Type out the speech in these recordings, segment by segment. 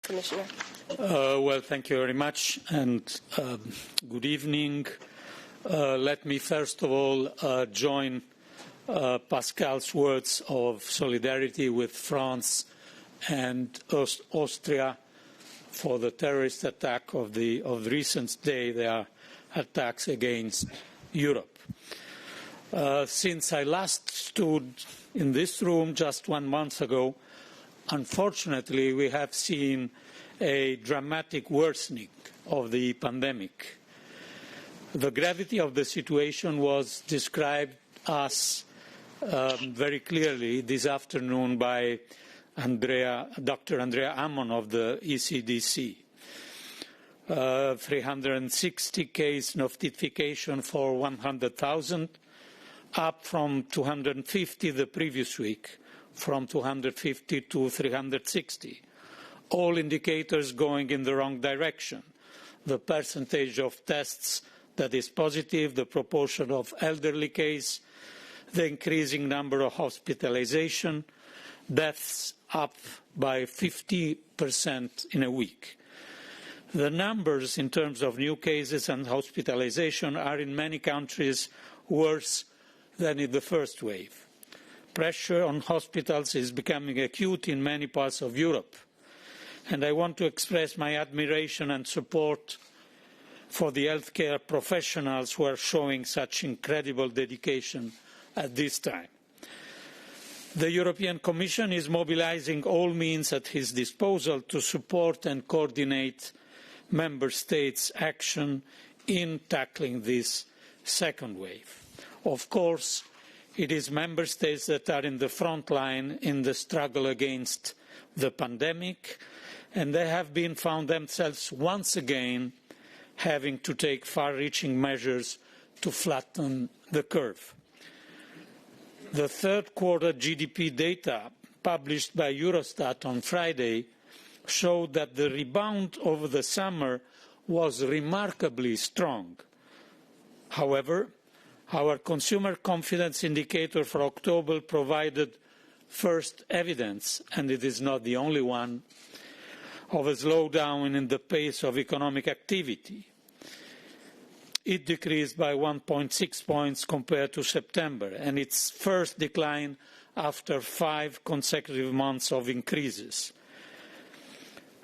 Commissioner. Well, thank you very much, and good evening. Let me first of all join Pascal's words of solidarity with France and Austria for the terrorist attack of the recent day, their attacks against Europe. Since I last stood in this room just 1 month ago, unfortunately, we have seen a dramatic worsening of the pandemic. The gravity of the situation was described as very clearly this afternoon by Dr. Andrea Ammon of the ECDC. 360 case notification for 100,000, up from 250 the previous week, from 250 to 360. All indicators going in the wrong direction. The percentage of tests that is positive, the proportion of elderly cases, the increasing number of hospitalizations, deaths up by 50% in a week. The numbers in terms of new cases and hospitalization are in many countries worse than in the first wave. Pressure on hospitals is becoming acute in many parts of Europe. And I want to express my admiration and support for the healthcare professionals who are showing such incredible dedication at this time. The European Commission is mobilising all means at its disposal to support and coordinate Member States' action in tackling this second wave. Of course, it is Member States that are in the front line in the struggle against the pandemic, and they have found themselves once again having to take far-reaching measures to flatten the curve. The third quarter GDP data published by Eurostat on Friday showed that the rebound over the summer was remarkably strong. However, our consumer confidence indicator for October provided first evidence, and it is not the only one, of a slowdown in the pace of economic activity. It decreased by 1.6 points compared to September, and its first decline after 5 consecutive months of increases.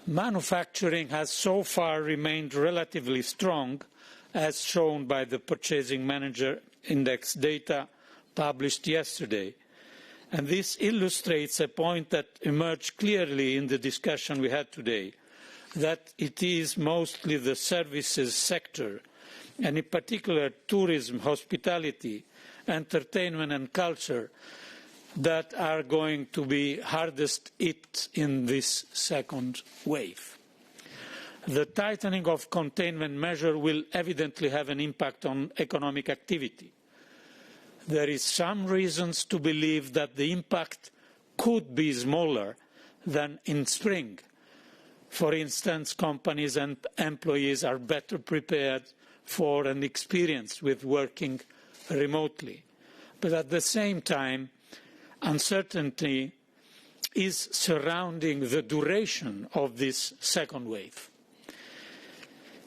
Manufacturing has so far remained relatively strong, as shown by the Purchasing Manager Index data published yesterday. And this illustrates a point that emerged clearly in the discussion we had today, that it is mostly the services sector, and in particular tourism, hospitality, entertainment and culture, that are going to be hardest hit in this second wave. The tightening of containment measures will evidently have an impact on economic activity. There is some reasons to believe that the impact could be smaller than in spring. For instance, companies and employees are better prepared for and experienced with working remotely. But at the same time, uncertainty is surrounding the duration of this second wave.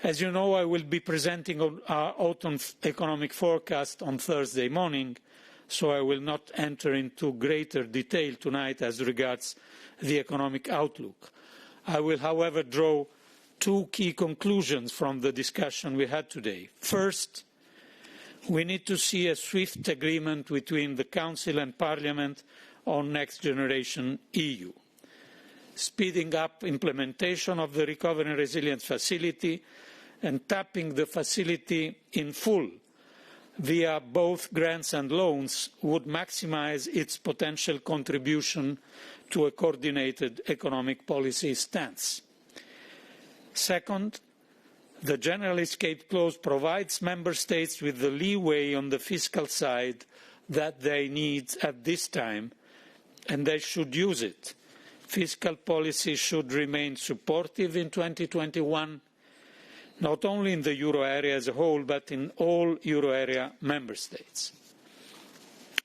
As you know, I will be presenting our autumn economic forecast on Thursday morning, so I will not enter into greater detail tonight as regards the economic outlook. I will, however, draw 2 key conclusions from the discussion we had today. First, we need to see a swift agreement between the Council and Parliament on Next Generation EU. Speeding up implementation of the Recovery and Resilience Facility and tapping the facility in full via both grants and loans would maximise its potential contribution to a coordinated economic policy stance. Second, the General Escape Clause provides Member States with the leeway on the fiscal side that they need at this time, and they should use it. Fiscal policy should remain supportive in 2021, not only in the euro area as a whole, but in all euro area member states.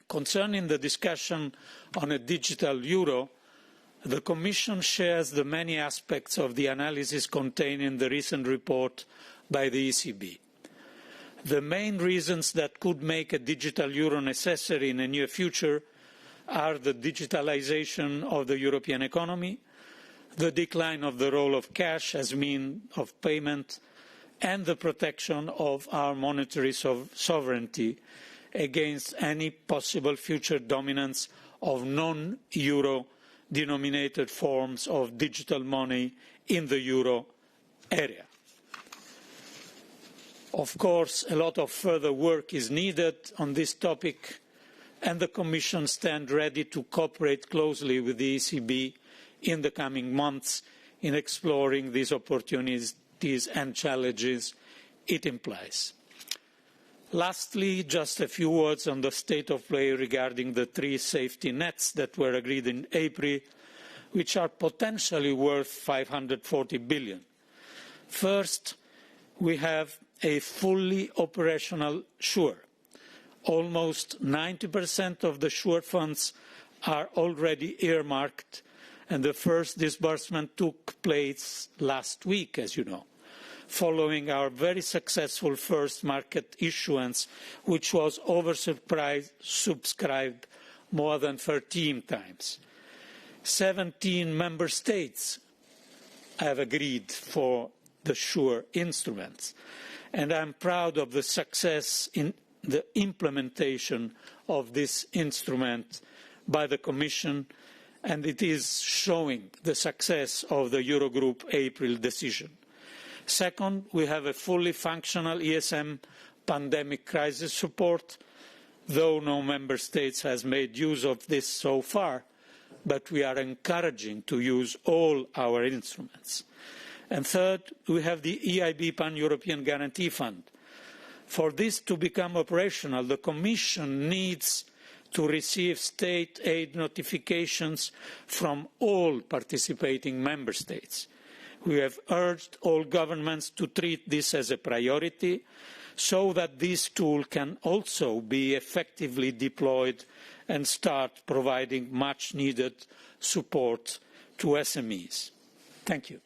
Concerning the discussion on a digital euro, The Commission shares the many aspects of the analysis contained in the recent report by the ECB. The main reasons that could make a digital euro necessary in the near future are the digitalisation of the European economy, the decline of the role of cash as means of payment, and the protection of our monetary sovereignty against any possible future dominance of non-euro denominated forms of digital money in the euro area. Of course, a lot of further work is needed on this topic, and the Commission stands ready to cooperate closely with the ECB in the coming months in exploring these opportunities and challenges it implies. Lastly, just a few words on the state of play regarding the 3 safety nets that were agreed in April, which are potentially worth 540 billion. First, we have a fully operational SURE. Almost 90% of the SURE funds are already earmarked, and the first disbursement took place last week, as you know, following our very successful first market issuance, which was oversubscribed more than 13 times. 17 member states have agreed for the SURE instruments, and I'm proud of the success in the implementation of this instrument by the Commission, and it is showing the success of the Eurogroup April decision. Second, we have a fully functional ESM pandemic crisis support, though no member states has made use of this so far, but we are encouraging to use all our instruments. And third, we have the EIB Pan-European Guarantee Fund. For this to become operational, the Commission needs to receive state aid notifications from all participating member states. We have urged all governments to treat this as a priority so that this tool can also be effectively deployed and start providing much needed support to SMEs. Thank you.